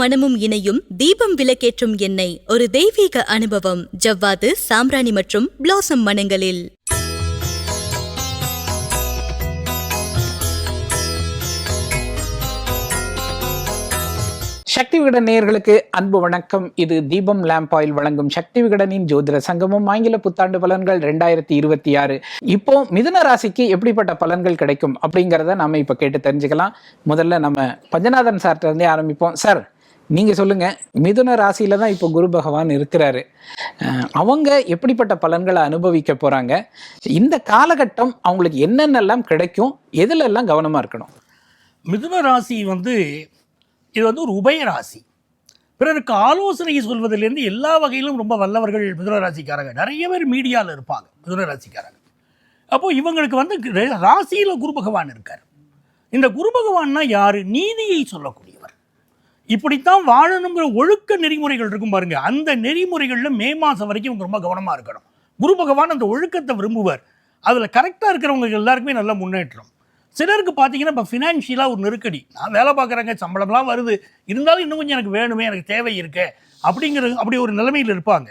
மனமும் இணையும் தீபம் விளக்கேற்றும் எண்ணெய், ஒரு தெய்வீக அனுபவம். ஜவ்வாது, சாம்பிராணி மற்றும் பிளாசம் மனங்களில். சக்தி விகடன் நேயர்களுக்கு அன்பு வணக்கம். இது தீபம் லேம்ப் ஆயில் வழங்கும் சக்தி விகடனின் ஜோதிட சங்கமம். ஆங்கில புத்தாண்டு பலன்கள் 2026. இப்போ மிதுன ராசிக்கு எப்படிப்பட்ட பலன்கள் கிடைக்கும் அப்படிங்கிறத நம்ம இப்ப கேட்டு தெரிஞ்சுக்கலாம். முதல்ல நம்ம பஞ்சநாதன் சார்ட்ட இருந்தே ஆரம்பிப்போம். சார், நீங்க சொல்லுங்க, மிதுன ராசியில தான் இப்போ குரு பகவான் இருக்கிறாரு. அவங்க எப்படிப்பட்ட பலன்களை அனுபவிக்க போறாங்க? இந்த காலகட்டம் அவங்களுக்கு என்னென்னலாம் கிடைக்கும், எதுல எல்லாம் கவனமா இருக்கணும்? மிதுன ராசி இது ஒரு உபய ராசி. பிறருக்கு ஆலோசனை சொல்வதிலிருந்து எல்லா வகையிலும் ரொம்ப வல்லவர்கள் மிதுன ராசிக்காரங்க. நிறைய பேர் மீடியாவில் இருப்பாங்க மிதுன ராசிக்காரங்க. அப்போது இவங்களுக்கு ராசியில் குரு பகவான் இருக்கார். இந்த குரு பகவான்னா யார்? நீதியை சொல்லக்கூடியவர். இப்படித்தான் வாழணுங்கிற ஒழுக்க நெறிமுறைகள் இருக்கும் பாருங்க. அந்த நெறிமுறைகளில் மே மாதம் வரைக்கும் இவங்க ரொம்ப கவனமாக இருக்கணும். குரு பகவான் அந்த ஒழுக்கத்தை விரும்புவார். அதில் கரெக்டாக இருக்கிறவங்க எல்லாருக்குமே நல்ல முன்னேற்றம். சிலருக்கு பார்த்தீங்கன்னா இப்போ ஃபினான்ஷியலாக ஒரு நெருக்கடி. நான் வேலை பார்க்குறேங்க, சம்பளம்லாம் வருது, இருந்தாலும் இன்னும் கொஞ்சம் எனக்கு வேணுமே, எனக்கு தேவை இருக்கே அப்படி ஒரு நிலைமையில் இருப்பாங்க.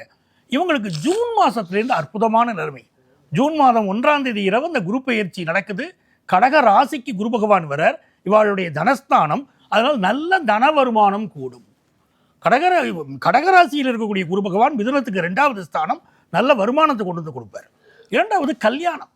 இவங்களுக்கு ஜூன் மாதத்துலேருந்து அற்புதமான நிலைமை. ஜூன் மாதம் 1ஆம் தேதி இரவு இந்த குரு பெயர்ச்சி நடக்குது. கடக ராசிக்கு குரு பகவான் வரார். இவளுடைய தனஸ்தானம். அதனால் நல்ல தன வருமானம் கூடும். கடகராசியில் இருக்கக்கூடிய குரு பகவான் மிதுனத்துக்கு 2வது ஸ்தானம், நல்ல வருமானத்தை கொண்டு வந்து கொடுப்பார். 2வது கல்யாணம்.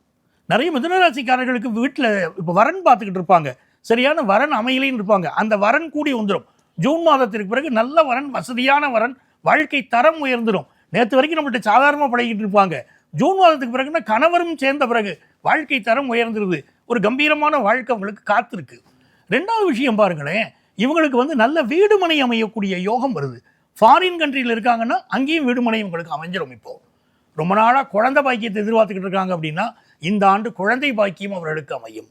நிறைய மிதுனராசிக்காரர்களுக்கு வீட்டில் இப்போ வரன் பார்த்துக்கிட்டு இருப்பாங்க, சரியான வரன் அமையலைன்னு இருப்பாங்க. அந்த வரன் கூடி வந்துடும். ஜூன் மாதத்திற்கு பிறகு நல்ல வரன், வசதியான வரன், வாழ்க்கை தரம் உயர்ந்துடும். நேற்று வரைக்கும் நம்மள்கிட்ட சாதாரணமாக பழகிட்டு இருப்பாங்க. ஜூன் மாதத்துக்கு பிறகுன்னா கணவரும் சேர்ந்த பிறகு வாழ்க்கை தரம் உயர்ந்துருது. ஒரு கம்பீரமான வாழ்க்கை அவங்களுக்கு காத்திருக்கு. 2வது விஷயம் பாருங்களேன், இவங்களுக்கு நல்ல வீடுமனை அமையக்கூடிய யோகம் வருது. ஃபாரின் கண்ட்ரியில் இருக்காங்கன்னா அங்கேயும் வீடுமனை இவங்களுக்கு அமைஞ்சிடும். இப்போது ரொம்ப நாளாக குழந்தை பாக்கியத்தை எதிர்பார்த்துக்கிட்டு இருக்காங்க அப்படின்னா இந்த ஆண்டு குழந்தை பாக்கியம் அவர்களுக்கு அமையும்.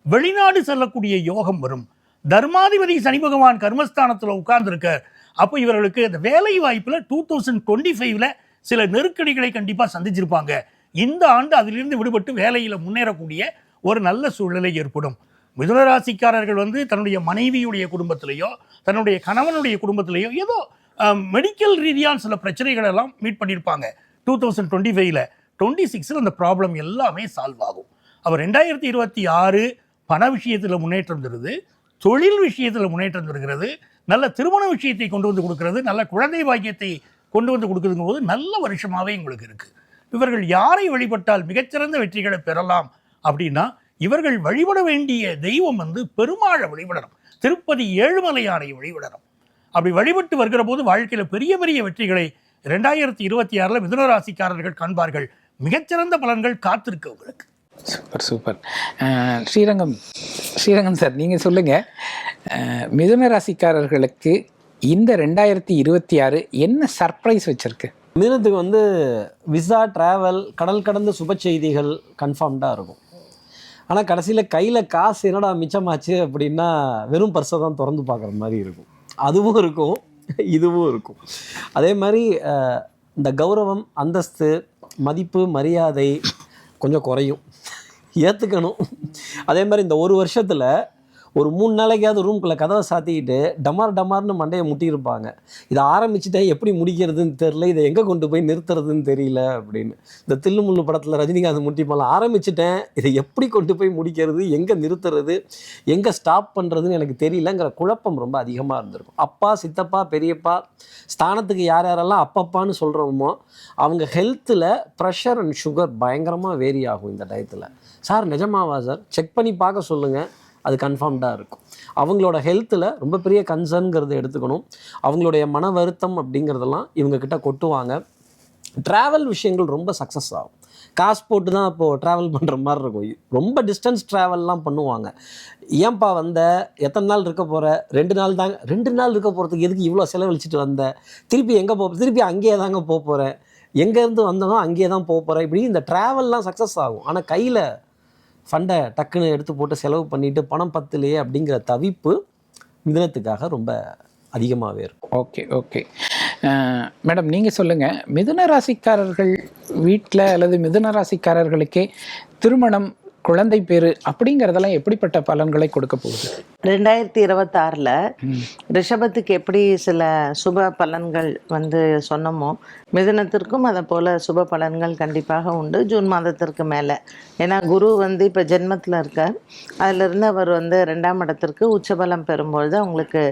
வெளிநாடு செல்லக்கூடிய யோகம் வரும். தர்மாதிபதி சனி பகவான் கர்மஸ்தானத்தில் உட்கார்ந்துருக்கார். அப்போ இவர்களுக்கு இந்த வேலை வாய்ப்பில் 2025 சில நெருக்கடிகளை கண்டிப்பாக சந்திச்சிருப்பாங்க. இந்த ஆண்டு அதிலிருந்து விடுபட்டு வேலையில் முன்னேறக்கூடிய ஒரு நல்ல சூழ்நிலை ஏற்படும். மிதுனராசிக்காரர்கள் தன்னுடைய மனைவியுடைய குடும்பத்திலேயோ தன்னுடைய கணவனுடைய குடும்பத்திலேயோ ஏதோ மெடிக்கல் ரீதியான சில பிரச்சனைகள் எல்லாம் மீட் பண்ணியிருப்பாங்க. 2025 26 அந்த ப்ராப்ளம் எல்லாமே சால்வ் ஆகும். அவர் 2026 பண விஷயத்தில் முன்னேற்றம் தருது, தொழில் விஷயத்தில் முன்னேற்றம் தருகிறது, நல்ல திருமண விஷயத்தை கொண்டு வந்து கொடுக்கறது, நல்ல குழந்தை பாக்கியத்தை கொண்டு வந்து கொடுக்குறதுங்கும் போது நல்ல வருஷமாகவே உங்களுக்கு இருக்குது. இவர்கள் யாரை வழிபட்டால் மிகச்சிறந்த வெற்றிகளை பெறலாம் அப்படின்னா, இவர்கள் வழிபட வேண்டிய தெய்வம் பெருமாளை வழிபடணும். திருப்பதி ஏழுமலையானை வழிபடணும். அப்படி வழிபட்டு வருகிற போது வாழ்க்கையில் பெரிய பெரிய வெற்றிகளை 2026 மிதுனராசிக்காரர்கள் காண்பார்கள். மிகச்சிறந்த பலன்கள் காத்திருக்கு உங்களுக்கு. சூப்பர். ஸ்ரீரங்கம் சார், நீங்கள் சொல்லுங்கள், மிதுன ராசிக்காரர்களுக்கு இந்த 2026 என்ன சர்ப்ரைஸ் வச்சிருக்கு? மிதுனத்துக்கு விசா, டிராவல், கடல் கடந்த சுப செய்திகள் கன்ஃபார்ம்டாக இருக்கும். ஆனால் கடைசியில் கையில் காசு என்னடா மிச்சமாச்சு அப்படின்னா வெறும் பர்ஸை தான் திறந்து பார்க்குற மாதிரி இருக்கும். அதுவும் இருக்கும், இதுவும் இருக்கும். அதே மாதிரி இந்த கௌரவம், அந்தஸ்து, மதிப்பு, மரியாதை கொஞ்சம் குறையும், ஏற்றுக்கணும். அதே மாதிரி இந்த ஒரு வருஷத்தில் ஒரு 3 நாளைக்காவது ரூம்குள்ளே கதவை சாத்திக்கிட்டு டமார்னு மண்டையை முட்டியிருப்பாங்க. இதை ஆரம்பிச்சுட்டேன், எப்படி முடிக்கிறதுன்னு தெரில, இதை எங்கே கொண்டு போய் நிறுத்துறதுன்னு தெரியல அப்படின்னு. இந்த தில்லுமுள்ளு படத்தில் ரஜினிகாந்த் முட்டிப்பாலாம், ஆரம்பிச்சுட்டேன், இதை எப்படி கொண்டு போய் முடிக்கிறது, எங்கே நிறுத்துறது, எங்கே ஸ்டாப் பண்ணுறதுன்னு எனக்கு தெரியலங்கிற குழப்பம் ரொம்ப அதிகமாக இருந்திருக்கும். அப்பா, சித்தப்பா, பெரியப்பா ஸ்தானத்துக்கு யாரெல்லாம் அப்பப்பான்னு சொல்கிறோமோ அவங்க ஹெல்த்தில் ப்ரெஷர் அண்ட் சுகர் பயங்கரமாக வேரி ஆகும் இந்த டயத்தில். சார் நிஜமாவா சார், செக் பண்ணி பார்க்க சொல்லுங்கள், அது கன்ஃபார்ம்டாக இருக்கும். அவங்களோட ஹெல்த்தில் ரொம்ப பெரிய கன்சர்ன்கிறத எடுத்துக்கணும். அவங்களுடைய மன வருத்தம் அப்படிங்கிறதெல்லாம் இவங்கக்கிட்ட கொட்டுவாங்க. ட்ராவல் விஷயங்கள் ரொம்ப சக்ஸஸ் ஆகும். காசு போட்டு தான் இப்போது ட்ராவல் பண்ணுற மாதிரி இருக்கும். ரொம்ப டிஸ்டன்ஸ் ட்ராவல்லாம் பண்ணுவாங்க. ஏன்பா எத்தனை நாள் இருக்க போகிற? 2 நாள் தாங்க. 2 நாள் இருக்க போகிறதுக்கு எதுக்கு இவ்வளோ செலவழிச்சிட்டு வந்த? திருப்பி எங்கே திருப்பி அங்கேயே தாங்க போக போகிறேன், எங்கேருந்து வந்தனோ அங்கேயே தான் போக போகிறேன். இப்படி இந்த ட்ராவல்லாம் சக்ஸஸ் ஆகும். ஆனால் கையில் ஃபண்டை டக்குன்னு எடுத்து போட்டு செலவு பண்ணிவிட்டு பணம் பத்தலையே அப்படிங்கிற தவிப்பு மிதுனத்துக்காக ரொம்ப அதிகமாகவே இருக்கும். ஓகே மேடம், நீங்கள் சொல்லுங்கள், மிதுன ராசிக்காரர்கள் வீட்டில் அல்லது மிதுன ராசிக்காரர்களுக்கே திருமணம், குழந்தை பேரு அப்படிங்கிறதெல்லாம் எப்படிப்பட்ட பலன்களை கொடுக்க போகுது? 2026 ரிஷபத்துக்கு எப்படி சில சுப பலன்கள் வந்து சொன்னோமோ, மிதுனத்திற்கும் அதை போல் சுப பலன்கள் கண்டிப்பாக உண்டு ஜூன் மாதத்திற்கு மேலே. ஏன்னா குரு வந்து இப்போ ஜென்மத்தில் இருக்கார். அதிலிருந்து அவர் வந்து 2ஆம் இடத்திற்கு உச்சபலம் பெறும்பொழுது அவங்களுக்கு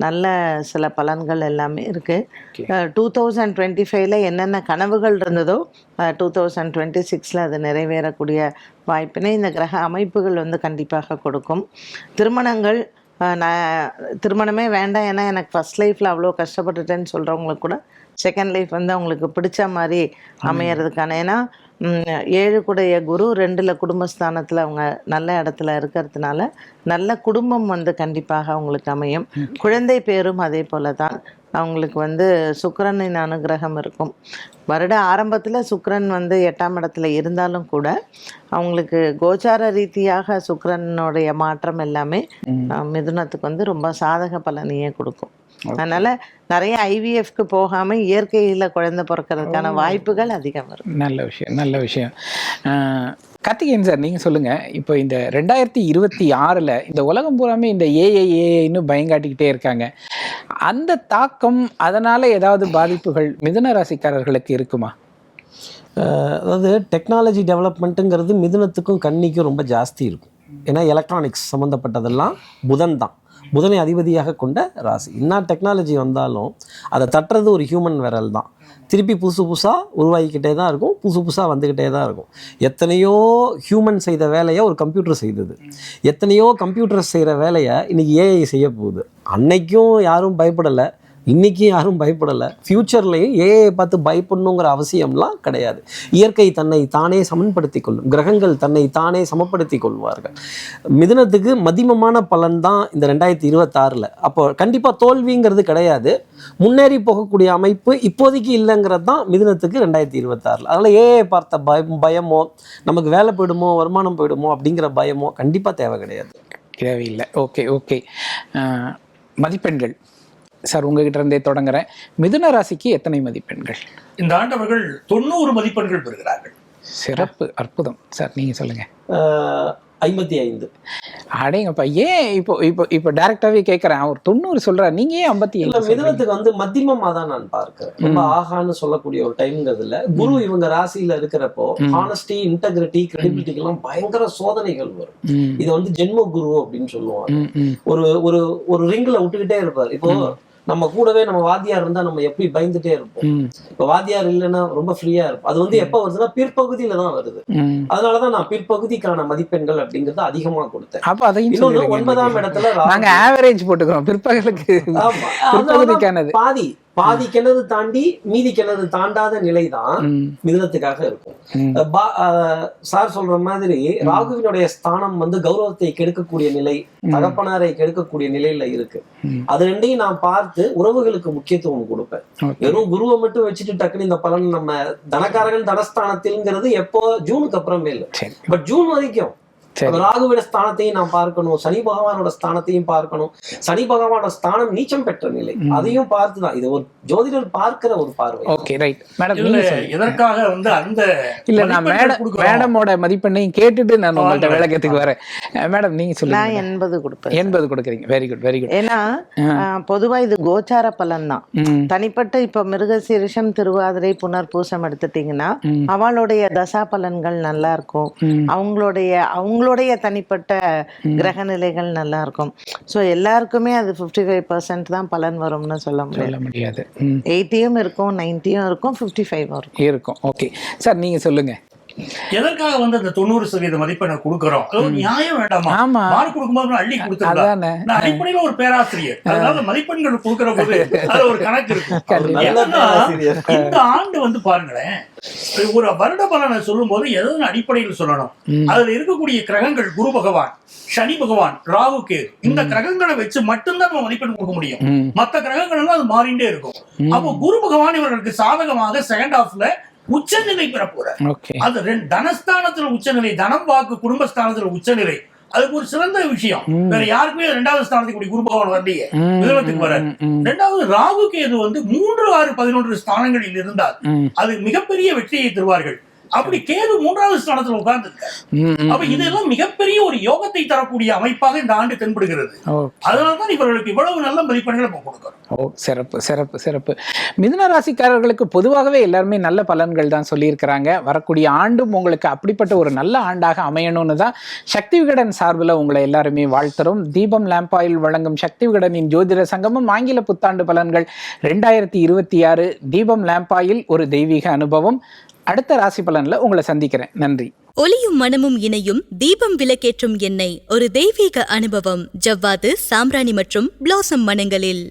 நல்ல சில பலன்கள் எல்லாமே இருக்குது. 2025 என்னென்ன கனவுகள் இருந்ததோ 2026 அது நிறைவேறக்கூடிய வாய்ப்பினை இந்த கிரக அமைப்புகள் வந்து கண்டிப்பாக கொடுக்கும். திருமணங்கள் நான் திருமணமே வேண்டாம், ஏன்னா எனக்கு ஃபஸ்ட் லைஃப்பில் அவ்வளோ கஷ்டப்பட்டுட்டேன்னு சொல்கிறவங்களுக்கு கூட செகண்ட் லைஃப் வந்து அவங்களுக்கு பிடிச்ச மாதிரி அமையறதுக்கான, ஏன்னா 7 கூடைய குரு 2ல் குடும்பஸ்தானத்தில் அவங்க நல்ல இடத்துல இருக்கிறதுனால நல்ல குடும்பம் வந்து கண்டிப்பாக அவங்களுக்கு அமையும். குழந்தை பேரும் அதே போல தான் அவங்களுக்கு வந்து சுக்கிரனின் அனுகிரகம் இருக்கும். வருட ஆரம்பத்தில் சுக்கிரன் வந்து 8ஆம் இடத்துல இருந்தாலும் கூட அவங்களுக்கு கோச்சார ரீதியாக சுக்கிரனுடைய மாற்றம் எல்லாமே மிதுனத்துக்கு வந்து ரொம்ப சாதக பலனையே கொடுக்கும். அதனால நிறைய ஐவிஎஃப்க்கு போகாம இயற்கையில குழந்தை பிறக்கிறதுக்கான வாய்ப்புகள் அதிகம் இருக்கும். நல்ல விஷயம், நல்ல விஷயம். கார்த்திகேயன் சார், நீங்க சொல்லுங்க. இப்போ இந்த 2026 இந்த உலகம் பூராமே இந்த ஏஐன்னு பயங்காட்டிக்கிட்டே இருக்காங்க. அந்த தாக்கம், அதனால ஏதாவது பாதிப்புகள் மிதுன ராசிக்காரர்களுக்கு இருக்குமா? அதாவது டெக்னாலஜி டெவலப்மெண்ட்டுங்கிறது மிதுனத்துக்கும் கன்னிக்கும் ரொம்ப ஜாஸ்தி இருக்கும். ஏன்னா எலக்ட்ரானிக்ஸ் சம்மந்தப்பட்டதெல்லாம் புதன் தான், புதனை அதிபதியாக கொண்ட ராசி. என்ன டெக்னாலஜி வந்தாலும் அதை தட்டுறது ஒரு ஹியூமன் விரல் தான். திருப்பி புதுசு புதுசாக உருவாகிக்கிட்டே தான் இருக்கும், புதுசு புதுசாக வந்துக்கிட்டே தான் இருக்கும். எத்தனையோ ஹியூமன் செய்த வேலையை ஒரு கம்ப்யூட்டர் செய்தது, எத்தனையோ கம்ப்யூட்டர் செய்கிற வேலையை இன்றைக்கி ஏஐ செய்ய போகுது. அன்னைக்கும் யாரும் பயப்படலை, இன்றைக்கும் யாரும் பயப்படலை. ஃப்யூச்சர்லேயும் ஏஐ பார்த்து பயப்படணுங்கிற அவசியம்லாம் கிடையாது. இயற்கை தன்னை தானே சமன்படுத்தி கொள்ளும், கிரகங்கள் தன்னை தானே சமப்படுத்தி கொள்வார்கள். மிதுனத்துக்கு மதிமமான பலன் தான் இந்த 2026. அப்போ கண்டிப்பாக தோல்விங்கிறது கிடையாது, முன்னேறி போகக்கூடிய அமைப்பு இப்போதைக்கு இல்லைங்கிறது தான் மிதுனத்துக்கு 2026. அதனால் ஏஐ பார்த்த பயமோ, நமக்கு வேலை போயிடுமோ, வருமானம் போயிடுமோ அப்படிங்கிற பயமோ கண்டிப்பாக தேவை கிடையாது, தேவையில்லை. Okay okay. மதிப்பெண்கள் சார், உங்ககிட்ட இருந்தே தொடங்குறேன். மிதுன ராசிக்கு எத்தனை மதிப்பெண்கள்? இந்த ஆண்டு அவர்கள் 90 மதிப்பெண்கள் பெறுகிறார்கள். சிறப்பு, அற்புதம். சார் நீங்க சொல்லுங்க. 55. அடேங்கப்பா, ஏன் இப்போ இப்போ இப்போ டைரக்டாவே கேட்கறேன், அவர் 90 சொல்றாரு, நீங்க ஏன் 57? மிதுனத்துக்கு வந்து மத்தியமா தான் நான் பார்க்கிறேன். ரொம்ப ஆகான்னு சொல்லக்கூடிய ஒரு டைம்ங்கிறதுல குரு இவங்க ராசியில இருக்கிறப்போ ஹானஸ்டி, இன்டெகிரிட்டி, கிரெடிபிலிட்டிக்கு எல்லாம் பயங்கர சோதனைகள் வரும். இது வந்து ஜென்ம குரு அப்படின்னு சொல்லுவாங்க. ஒரு ஒரு ஒரு ரிங்ல விட்டுக்கிட்டே இருப்பார். இப்போ நம்ம கூடவே நம்ம வாத்தியார் இருந்தா நம்ம எப்படி பயந்துட்டே இருப்போம். இப்ப வாத்தியார் இல்லைன்னா ரொம்ப ஃப்ரீயா இருப்போம். அது வந்து எப்ப வருதுன்னா பிற்பகுதியில தான் வருது. அதனாலதான் நான் பிற்பகுதிக்கான மதிப்பெண்கள் அப்படிங்கறது அதிகமா கொடுத்தேன். அப்ப அதையும் 9ஆம் இடத்துல நாங்க ஆவரேஜ் போட்டுக்கிறோம். பிற்பகலுக்கு பாதி கிணறு தாண்டி மீதி கிணறு தாண்டாத நிலைதான் மிதுனத்துக்காக இருக்கும். சார் சொல்ற மாதிரி ராகுவினுடைய ஸ்தானம் வந்து கௌரவத்தை கெடுக்கக்கூடிய நிலை, தகப்பனாரை கெடுக்கக்கூடிய நிலையில இருக்கு. அது ரெண்டையும் நான் பார்த்து உறவுகளுக்கு முக்கியத்துவம் கொடுப்பேன். வெறும் குருவை மட்டும் வச்சுட்டு டக்குனு இந்த பலன் நம்ம தனக்காரகன் தனஸ்தானத்தில்ங்கிறது எப்போ ஜூனுக்கு அப்புறமே இல்லை. பட் ஜூன் வரைக்கும் ராகுவிட ஸ்தானத்தையும் நான் பார்க்கணும், சனி பகவானோட ஸ்தானத்தையும் பார்க்கணும். சனி பகவானோட ஸ்தானம் நீச்சம் பெற்ற நிலை, அதையும் பார்த்துதான் இது ஒரு ஜோதிடர் பார்க்கிற ஒரு பார்வை. Okay right madam. எதற்காக வந்து அந்த இல்ல நான் மேடமோட மதிப்பெண்ணையும் கேட்டுட்டு நான் உங்கள்ட்ட விளக்கத்துக்கு வரேன். மேடம் நீங்க சொல்லுங்க. நான் 80 கொடுப்பேன். 80 கொடுக்குறீங்க. Very good very good. ஏன்னா பொதுவா இது கோச்சார பலன் தான். தனிப்பட்ட இப்ப மிருகசீரிஷம், திருவாதிரை, புனர்பூசம் எடுத்துட்டீங்கன்னா அவளுடைய தசா பலன்கள் நல்லா இருக்கும், அவங்களுடைய தனிப்பட்ட கிரக நிலைகள் நல்லா இருக்கும். ஸோ எல்லாருக்குமே அது 55% தான் பலன் வரும்னு சொல்ல முடியாது. 80யும் இருக்கும், 90யும் இருக்கும், 55 இருக்கும். ஓகே சார் நீங்க சொல்லுங்க. எதற்காக வந்து அந்த 90% மதிப்பெண்ணை கொடுக்கிறோம்? அது ஒரு நியாயம் வேண்டாமா? மார்க் கொடுக்கும்போது அள்ளி கொடுத்துருக்காங்க. அடிப்படையில ஒரு பேராசிரியர், அதனால மதிப்பெண்கள் கொடுக்கிற போது அது ஒரு கணக்கு இருக்கும். இந்த ஆண்டு வந்து பாருங்களேன், ஒரு வருட பலனை சொல்லும் போது எதன் அடிப்படையில் சொல்லணும்? அதுல இருக்கக்கூடிய கிரகங்கள் குரு பகவான், சனி பகவான், ராகு, கேது, இந்த கிரகங்களை வச்சு மட்டும்தான் நம்ம மதிப்பெண் கொடுக்க முடியும். மற்ற கிரகங்கள் எல்லாம் அது மாறிண்டே இருக்கும். அப்போ குரு பகவான் இவர்களுக்கு சாதகமாக செகண்ட் ஹாஃப்ல உச்சநிலை பெற போற. அது தனஸ்தானத்துல உச்சநிலை, தனம், வாக்கு, குடும்பஸ்தானத்துல உச்சநிலை. அதுக்கு ஒரு சிறந்த விஷயம். வேற யாருக்குமே 2வது ஸ்தானத்துக்கு குரு பகவான் வரலையே, மிதுனத்துக்கு வர. 2வது ராகு கேது வந்து 3, 6, 11 ஸ்தானங்களில் இருந்தால் அது மிகப்பெரிய வெற்றியை தருவார்கள். அப்படி கேது 3வது ஸ்தானத்துல உட்கார்ந்து இருக்காரு. அப்ப இதெல்லாம் மிகப்பெரிய ஒரு யோகத்தை தரக்கூடிய அமைப்பாக இந்த ஆண்டு தென்படுகிறது. அதனால்தான் இவர்களுக்கு இவ்வளவு நல்ல மதிப்பெண்களை கொடுக்கிறோம். சிறப்பு சிறப்பு சிறப்பு. மிதுன ராசிக்காரர்களுக்கு பொதுவாகவே எல்லாருமே நல்ல பலன்கள் தான் சொல்லியிருக்கிறாங்க. வரக்கூடிய ஆண்டும் உங்களுக்கு அப்படிப்பட்ட ஒரு நல்ல ஆண்டாக அமையணும்னு தான் சக்தி விகடன் சார்பில் உங்களை எல்லாருமே வாழ்த்துறோம். தீபம் லேம்ப் ஆயில் வழங்கும் சக்தி விகடனின் ஜோதிட சங்கமம் ஆங்கில புத்தாண்டு பலன்கள் 2026 தீபம் லேம்ப் ஆயில் ஒரு தெய்வீக அனுபவம். அடுத்த ராசி பலன்ல உங்களை சந்திக்கிறேன். நன்றி. ஒளியும் மனமும் இணையும் தீபம் விளக்கேற்றும் எண்ணெய் ஒரு தெய்வீக அனுபவம். ஜவ்வாது, சாம்பிராணி மற்றும் பிளாசம் மனங்களில்.